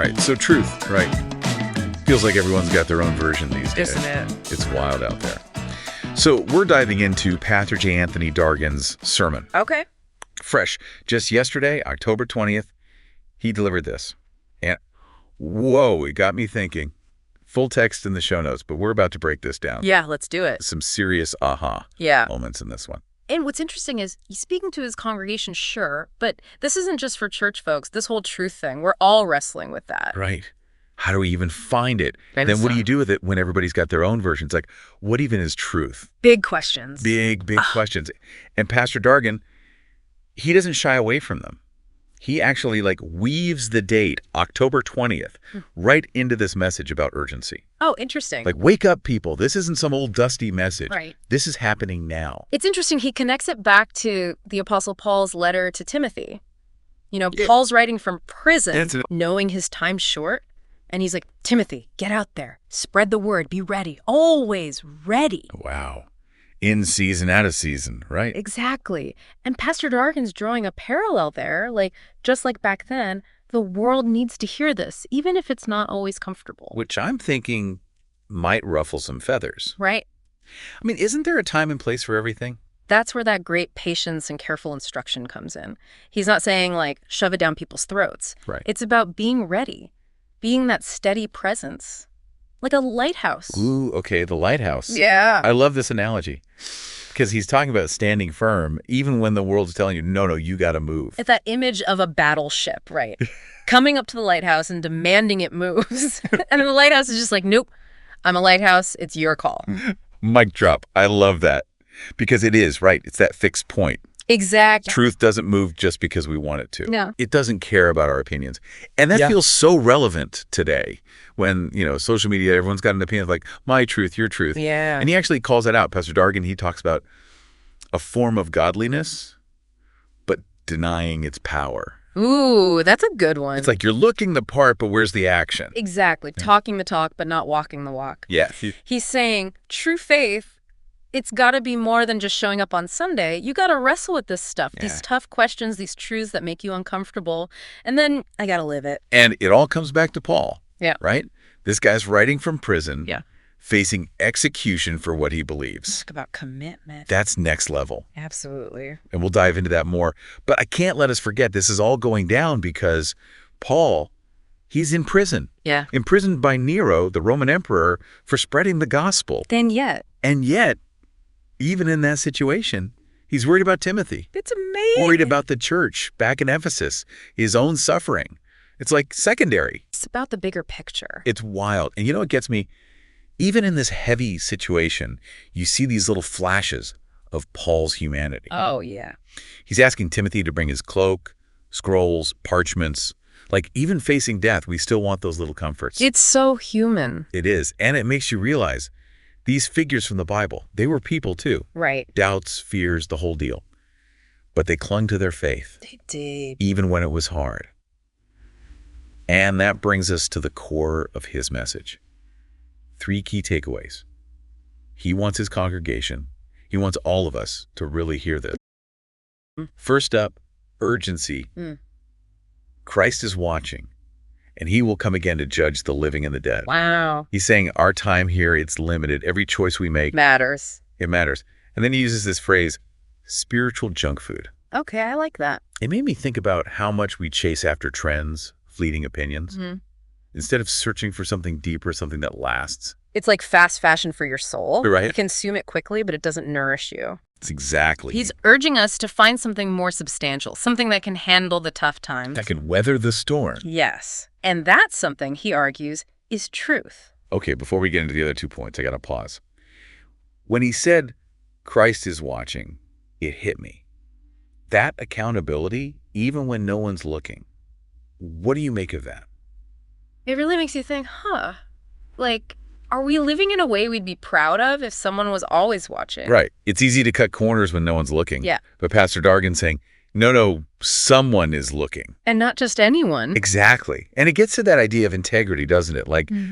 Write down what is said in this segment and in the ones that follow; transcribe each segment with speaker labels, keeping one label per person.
Speaker 1: Right. So truth, right. Feels like everyone's got their own version these days.
Speaker 2: Isn't it?
Speaker 1: It's wild out there. So we're diving into Pastor J-Anthony Dargan's sermon.
Speaker 2: Okay.
Speaker 1: Fresh. Just yesterday, October 20th, he delivered this. And whoa, it got me thinking. Full text in the show notes, but we're about to break this down.
Speaker 2: Yeah, let's do it.
Speaker 1: Some serious aha moments in this one.
Speaker 2: And what's interesting is he's speaking to his congregation, sure, but this isn't just for church folks. This whole truth thing, we're all wrestling with that.
Speaker 1: Right. How do we even find it?
Speaker 2: And
Speaker 1: then what do you do with it when everybody's got their own versions? Like, what even is truth?
Speaker 2: Big questions.
Speaker 1: Big questions. And Pastor Dargan, he doesn't shy away from them. He actually weaves the date, October 20th, right into this message about urgency.
Speaker 2: Oh, interesting.
Speaker 1: Like, wake up, people. This isn't some old dusty message.
Speaker 2: Right.
Speaker 1: This is happening now.
Speaker 2: It's interesting. He connects it back to the Apostle Paul's letter to Timothy. You know, Paul's writing from prison, knowing his time's short. And he's like, Timothy, get out there. Spread the word. Be ready. Always ready.
Speaker 1: Wow. In season, out of season, right?
Speaker 2: Exactly. And Pastor Dargan's drawing a parallel there. Just like back then, the world needs to hear this, even if it's not always comfortable.
Speaker 1: Which I'm thinking might ruffle some feathers.
Speaker 2: Right.
Speaker 1: I mean, isn't there a time and place for everything?
Speaker 2: That's where that great patience and careful instruction comes in. He's not saying, shove it down people's throats.
Speaker 1: Right.
Speaker 2: It's about being ready, being that steady presence, like a lighthouse.
Speaker 1: Ooh, okay, the lighthouse.
Speaker 2: Yeah.
Speaker 1: I love this analogy because he's talking about standing firm even when the world's telling you, no, you got to move.
Speaker 2: It's that image of a battleship, right? Coming up to the lighthouse and demanding it moves. And the lighthouse is just like, nope, I'm a lighthouse. It's your call.
Speaker 1: Mic drop. I love that because it is, right? It's that fixed point.
Speaker 2: Exactly.
Speaker 1: Truth doesn't move just because we want it to.
Speaker 2: No.
Speaker 1: It doesn't care about our opinions. And that feels so relevant today when, social media, everyone's got an opinion of my truth, your truth.
Speaker 2: Yeah.
Speaker 1: And he actually calls that out. Pastor Dargan, he talks about a form of godliness, but denying its power.
Speaker 2: Ooh, that's a good one.
Speaker 1: It's like you're looking the part, but where's the action?
Speaker 2: Exactly. Yeah. Talking the talk, but not walking the walk.
Speaker 1: Yeah.
Speaker 2: He's saying true faith, it's got to be more than just showing up on Sunday. You got to wrestle with this stuff, these tough questions, these truths that make you uncomfortable. And then I got to live it.
Speaker 1: And it all comes back to Paul.
Speaker 2: Yeah.
Speaker 1: Right? This guy's writing from prison.
Speaker 2: Yeah.
Speaker 1: Facing execution for what he believes.
Speaker 2: Talk about commitment.
Speaker 1: That's next level.
Speaker 2: Absolutely.
Speaker 1: And we'll dive into that more. But I can't let us forget this is all going down because Paul, he's in prison.
Speaker 2: Yeah.
Speaker 1: Imprisoned by Nero, the Roman emperor, for spreading the gospel.
Speaker 2: And yet,
Speaker 1: even in that situation, he's worried about Timothy.
Speaker 2: It's amazing.
Speaker 1: Worried about the church back in Ephesus, his own suffering. It's secondary.
Speaker 2: It's about the bigger picture.
Speaker 1: It's wild. And you know what gets me? Even in this heavy situation, you see these little flashes of Paul's humanity.
Speaker 2: Oh, yeah.
Speaker 1: He's asking Timothy to bring his cloak, scrolls, parchments. Even facing death, we still want those little comforts.
Speaker 2: It's so human.
Speaker 1: It is. And it makes you realize these figures from the Bible, they were people too.
Speaker 2: Right.
Speaker 1: Doubts, fears, the whole deal. But they clung to their faith.
Speaker 2: They did.
Speaker 1: Even when it was hard. And that brings us to the core of his message. 3 key takeaways. He wants his congregation. He wants all of us to really hear this. First up, urgency. Christ is watching, and he will come again to judge the living and the dead.
Speaker 2: Wow.
Speaker 1: He's saying our time here, it's limited. Every choice we make
Speaker 2: matters.
Speaker 1: It matters. And then he uses this phrase, spiritual junk food.
Speaker 2: Okay, I like that.
Speaker 1: It made me think about how much we chase after trends, fleeting opinions, instead of searching for something deeper, something that lasts.
Speaker 2: It's like fast fashion for your soul.
Speaker 1: Right.
Speaker 2: You consume it quickly, but it doesn't nourish you.
Speaker 1: It's exactly.
Speaker 2: He's urging us to find something more substantial, something that can handle the tough times.
Speaker 1: That can weather the storm.
Speaker 2: Yes. And that something, he argues, is truth.
Speaker 1: Okay, before we get into the other 2 points, I got to pause. When he said, Christ is watching, it hit me. That accountability, even when no one's looking. What do you make of that?
Speaker 2: It really makes you think, are we living in a way we'd be proud of if someone was always watching?
Speaker 1: Right. It's easy to cut corners when no one's looking.
Speaker 2: Yeah.
Speaker 1: But Pastor Dargan's saying, no, someone is looking.
Speaker 2: And not just anyone.
Speaker 1: Exactly. And it gets to that idea of integrity, doesn't it?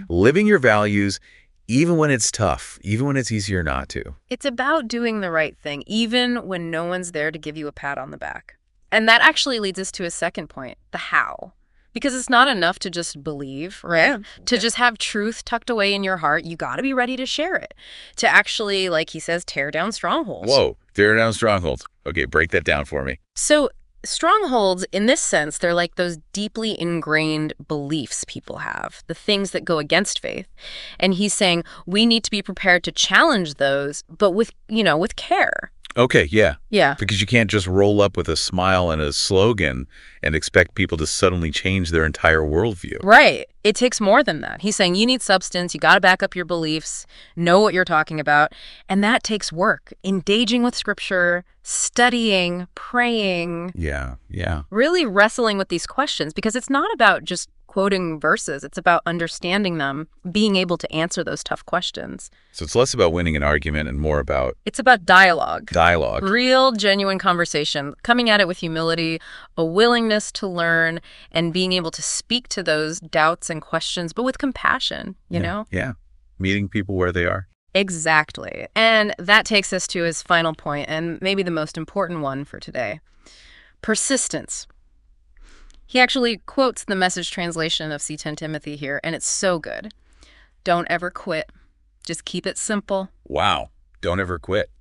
Speaker 1: Living your values, even when it's tough, even when it's easier not to.
Speaker 2: It's about doing the right thing, even when no one's there to give you a pat on the back. And that actually leads us to a second point, the how. Because it's not enough to just believe, right? To just have truth tucked away in your heart. You got to be ready to share it. To actually, like he says, tear down strongholds.
Speaker 1: Whoa, tear down strongholds. Okay, break that down for me.
Speaker 2: So strongholds, in this sense, they're like those deeply ingrained beliefs people have, the things that go against faith. And he's saying we need to be prepared to challenge those, but with care.
Speaker 1: Okay, yeah.
Speaker 2: Yeah.
Speaker 1: Because you can't just roll up with a smile and a slogan and expect people to suddenly change their entire worldview.
Speaker 2: Right. It takes more than that. He's saying you need substance, you got to back up your beliefs, know what you're talking about, and that takes work. Engaging with Scripture, studying, praying.
Speaker 1: Yeah.
Speaker 2: Really wrestling with these questions, because it's not about just quoting verses. It's about understanding them, being able to answer those tough questions.
Speaker 1: So it's less about winning an argument and more about...
Speaker 2: It's about dialogue.
Speaker 1: Dialogue.
Speaker 2: Real, genuine conversation, coming at it with humility, a willingness to learn, and being able to speak to those doubts and questions, but with compassion, you know?
Speaker 1: Yeah. Meeting people where they are.
Speaker 2: Exactly. And that takes us to his final point, and maybe the most important one for today. Persistence. He actually quotes the Message translation of C.10 Timothy here, and it's so good. Don't ever quit. Just keep it simple.
Speaker 1: Wow. Don't ever quit.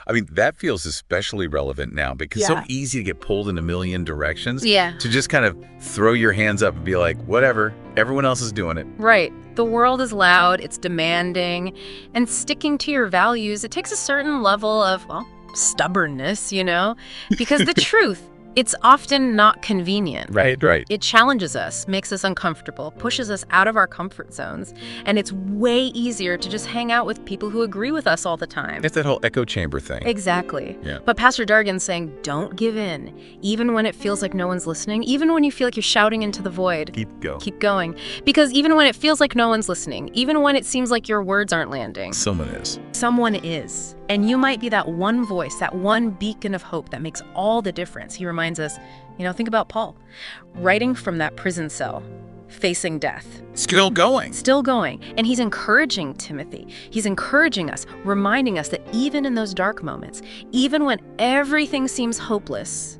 Speaker 1: I mean, that feels especially relevant now because it's so easy to get pulled in a million directions.
Speaker 2: Yeah.
Speaker 1: To just kind of throw your hands up and be like, whatever, everyone else is doing it.
Speaker 2: Right. The world is loud, it's demanding, and sticking to your values, it takes a certain level of, stubbornness, because the truth, it's often not convenient.
Speaker 1: Right.
Speaker 2: It challenges us, makes us uncomfortable, pushes us out of our comfort zones, and it's way easier to just hang out with people who agree with us all the time.
Speaker 1: It's that whole echo chamber thing.
Speaker 2: Exactly.
Speaker 1: Yeah.
Speaker 2: But Pastor Dargan's saying, don't give in, even when it feels like no one's listening, even when you feel like you're shouting into the void. Keep going. Because even when it feels like no one's listening, even when it seems like your words aren't landing.
Speaker 1: Someone is.
Speaker 2: Someone is. And you might be that one voice, that one beacon of hope that makes all the difference. He reminds us, think about Paul, writing from that prison cell, facing death.
Speaker 1: Still going.
Speaker 2: And he's encouraging Timothy. He's encouraging us, reminding us that even in those dark moments, even when everything seems hopeless,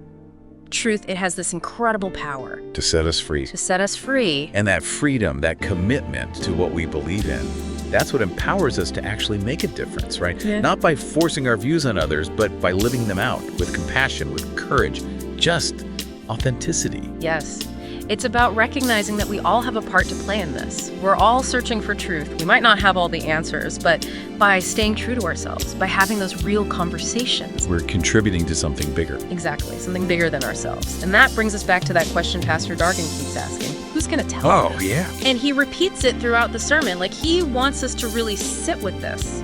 Speaker 2: truth, it has this incredible power.
Speaker 1: To set us free. And that freedom, that commitment to what we believe in, that's what empowers us to actually make a difference, right?
Speaker 2: Yeah.
Speaker 1: Not by forcing our views on others, but by living them out with compassion, with courage, just authenticity.
Speaker 2: Yes. It's about recognizing that we all have a part to play in this. We're all searching for truth. We might not have all the answers, but by staying true to ourselves, by having those real conversations,
Speaker 1: we're contributing to something bigger.
Speaker 2: Exactly, something bigger than ourselves. And that brings us back to that question Pastor Dargan keeps asking. Who's going to tell us?
Speaker 1: Oh, yeah.
Speaker 2: And he repeats it throughout the sermon. Like, he wants us to really sit with this.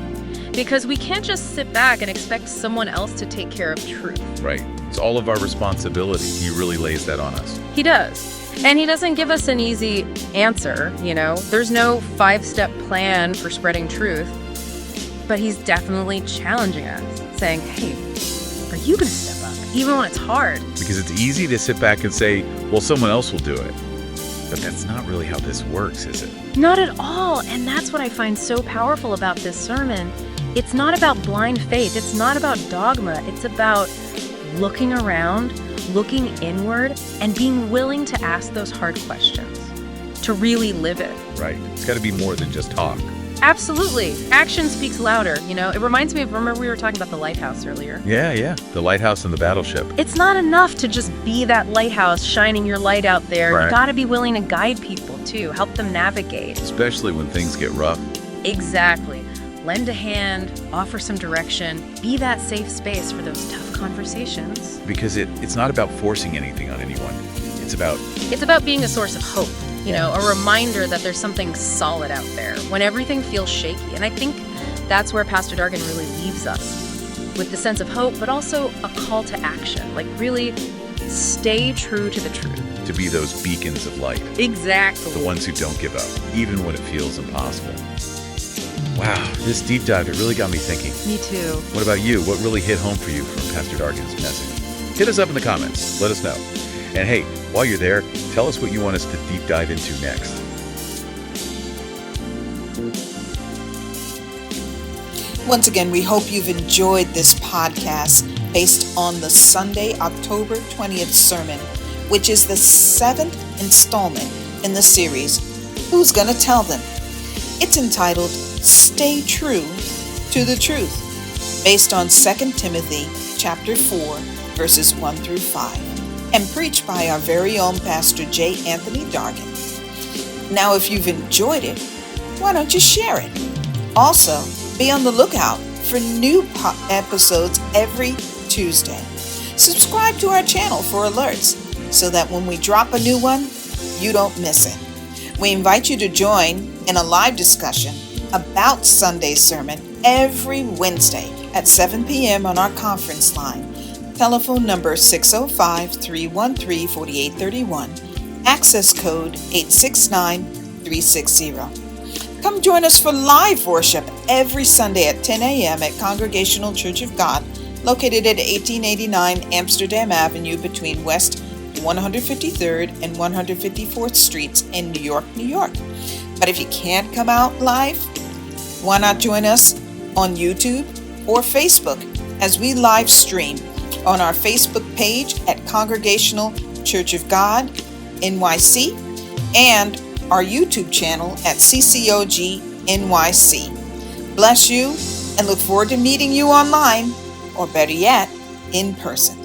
Speaker 2: Because we can't just sit back and expect someone else to take care of truth.
Speaker 1: Right. It's all of our responsibility. He really lays that on us.
Speaker 2: He does. And he doesn't give us an easy answer, There's no 5-step plan for spreading truth. But he's definitely challenging us, saying, hey, are you going to step up, even when it's hard?
Speaker 1: Because it's easy to sit back and say, well, someone else will do it. But that's not really how this works, is it?
Speaker 2: Not at all. And that's what I find so powerful about this sermon. It's not about blind faith. It's not about dogma. It's about looking around, looking inward, and being willing to ask those hard questions, to really live it.
Speaker 1: Right. It's got to be more than just talk.
Speaker 2: Absolutely. Action speaks louder. It reminds me of, remember we were talking about the lighthouse earlier?
Speaker 1: Yeah. The lighthouse and the battleship.
Speaker 2: It's not enough to just be that lighthouse shining your light out there.
Speaker 1: Right.
Speaker 2: You got to be willing to guide people too, help them navigate.
Speaker 1: Especially when things get rough.
Speaker 2: Exactly. Lend a hand, offer some direction, be that safe space for those tough conversations.
Speaker 1: Because it's not about forcing anything on anyone. It's
Speaker 2: about being a source of hope. A reminder that there's something solid out there when everything feels shaky. And I think that's where Pastor Dargan really leaves us, with the sense of hope, but also a call to action. Like, really stay true to the truth.
Speaker 1: To be those beacons of light.
Speaker 2: Exactly.
Speaker 1: The ones who don't give up, even when it feels impossible. Wow, this deep dive, it really got me thinking.
Speaker 2: Me too.
Speaker 1: What about you? What really hit home for you from Pastor Dargan's message? Hit us up in the comments. Let us know. And hey, while you're there, tell us what you want us to deep dive into next.
Speaker 3: Once again, we hope you've enjoyed this podcast based on the Sunday, October 20th sermon, which is the 7th installment in the series, Who's Gonna Tell Them? It's entitled Stay True to the Truth, based on 2 Timothy chapter 4, verses 1 through 5, and preached by our very own Pastor J-Anthony Dargan. Now, if you've enjoyed it, why don't you share it? Also, be on the lookout for new episodes every Tuesday. Subscribe to our channel for alerts so that when we drop a new one, you don't miss it. We invite you to join in a live discussion about Sunday's sermon every Wednesday at 7 p.m. on our conference line. Telephone number 605-313-4831. Access code 869360. Come join us for live worship every Sunday at 10 a.m. at Congregational Church of God, located at 1889 Amsterdam Avenue between West 153rd and 154th Streets in New York, New York. But if you can't come out live, why not join us on YouTube or Facebook as we live stream on our Facebook page at Congregational Church of God, NYC, and our YouTube channel at CCOGNYC. Bless you and look forward to meeting you online, or better yet, in person.